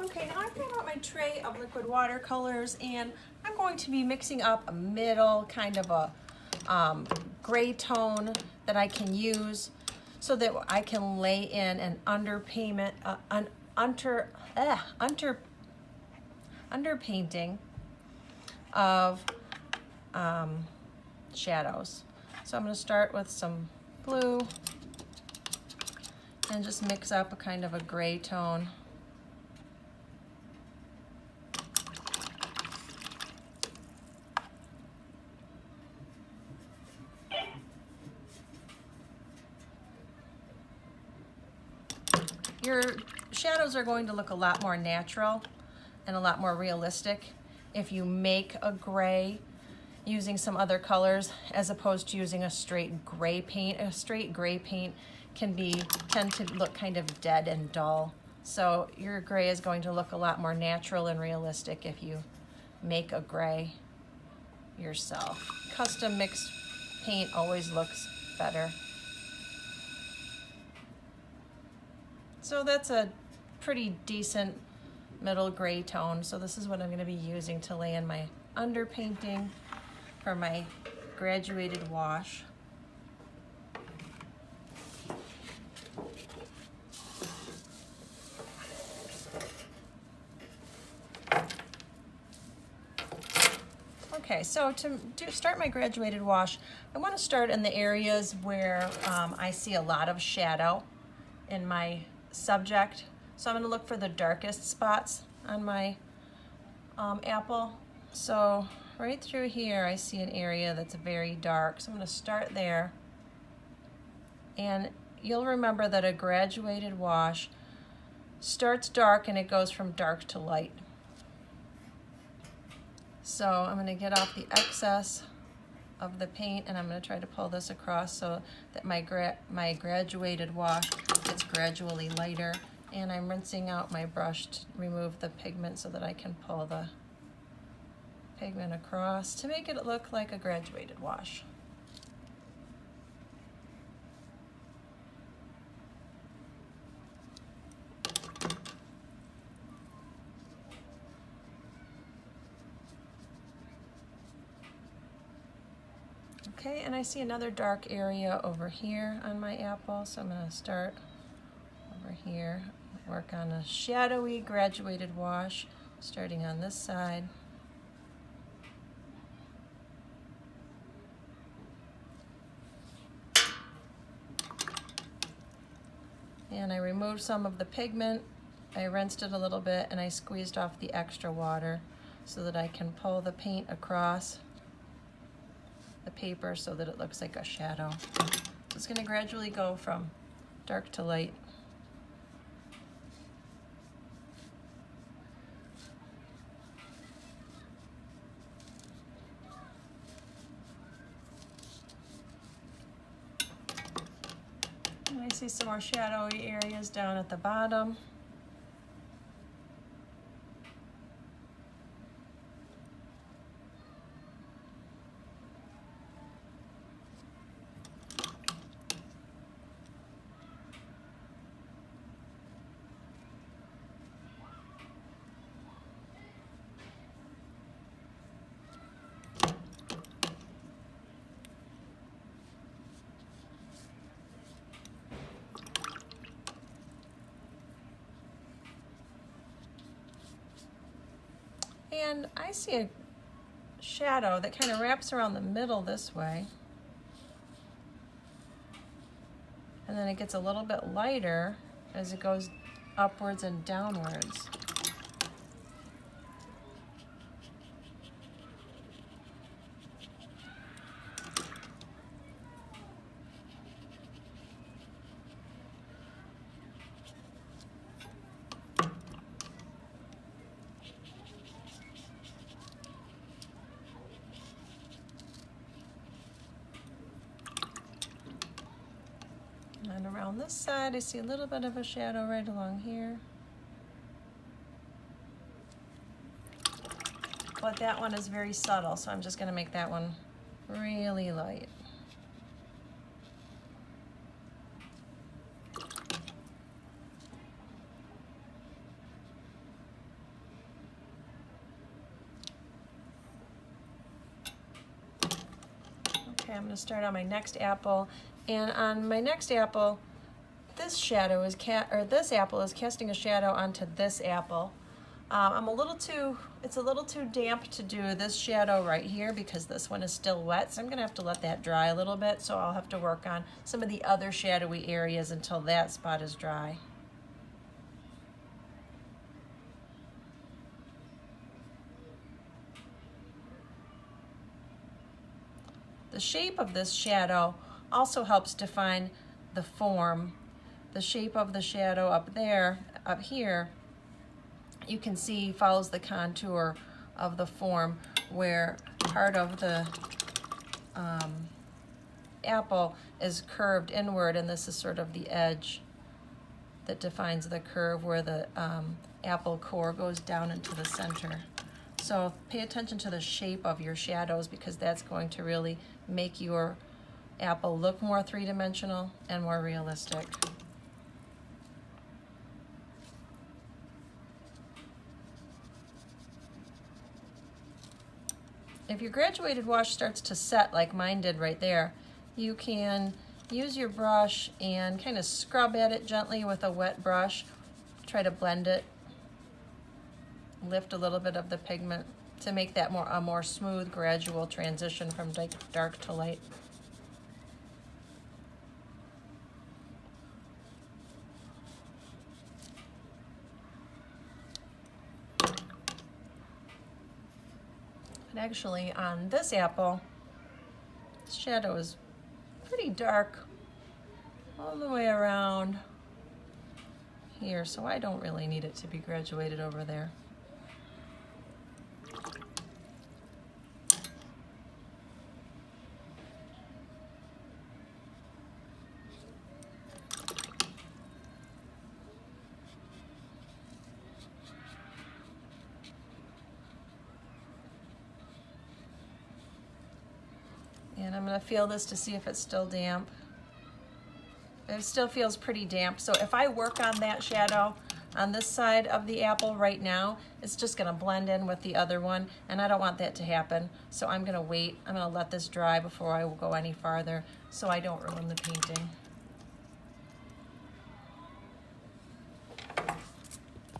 Okay, now I've got out my tray of liquid watercolors, and I'm going to be mixing up a middle kind of a gray tone that I can use so that I can lay in an underpainting of shadows. So I'm going to start with some blue and just mix up a kind of a gray tone. Your shadows are going to look a lot more natural and a lot more realistic if you make a gray using some other colors as opposed to using a straight gray paint. A straight gray paint can tend to look kind of dead and dull. So your gray is going to look a lot more natural and realistic if you make a gray yourself. Custom mixed paint always looks better. So that's a pretty decent middle gray tone. So this is what I'm going to be using to lay in my underpainting for my graduated wash. Okay, so to start my graduated wash, I want to start in the areas where I see a lot of shadow in my subject. So I'm going to look for the darkest spots on my apple. So right through here I see an area that's very dark. So I'm going to start there. And you'll remember that a graduated wash starts dark and it goes from dark to light. So I'm going to get off the excess of the paint and I'm going to try to pull this across so that my graduated wash gets gradually lighter, and I'm rinsing out my brush to remove the pigment so that I can pull the pigment across to make it look like a graduated wash. Okay, and I see another dark area over here on my apple, so I'm going to start over here, work on a shadowy graduated wash, starting on this side. And I removed some of the pigment, I rinsed it a little bit, and I squeezed off the extra water so that I can pull the paint across the paper so that it looks like a shadow. So it's going to gradually go from dark to light. And I see some more shadowy areas down at the bottom. And I see a shadow that kind of wraps around the middle this way. And then it gets a little bit lighter as it goes upwards and downwards. And around this side, I see a little bit of a shadow right along here. But that one is very subtle, so I'm just going to make that one really light. I'm going to start on my next apple, and on my next apple, this shadow is this apple is casting a shadow onto this apple. It's a little too damp to do this shadow right here because this one is still wet, so I'm going to have to let that dry a little bit, so I'll have to work on some of the other shadowy areas until that spot is dry. The shape of this shadow also helps define the form. The shape of the shadow up here, you can see follows the contour of the form where part of the apple is curved inward, and this is sort of the edge that defines the curve where the apple core goes down into the center. So pay attention to the shape of your shadows because that's going to really make your apple look more three-dimensional and more realistic. If your graduated wash starts to set like mine did right there, you can use your brush and kind of scrub at it gently with a wet brush. Try to blend it, lift a little bit of the pigment to make that a more smooth, gradual transition from dark to light. And actually on this apple, the shadow is pretty dark all the way around here, so I don't really need it to be graduated over there. And I'm going to feel this to see if it's still damp. It still feels pretty damp, so if I work on that shadow on this side of the apple right now, it's just going to blend in with the other one, and I don't want that to happen. So I'm going to wait. I'm going to let this dry before I will go any farther so I don't ruin the painting.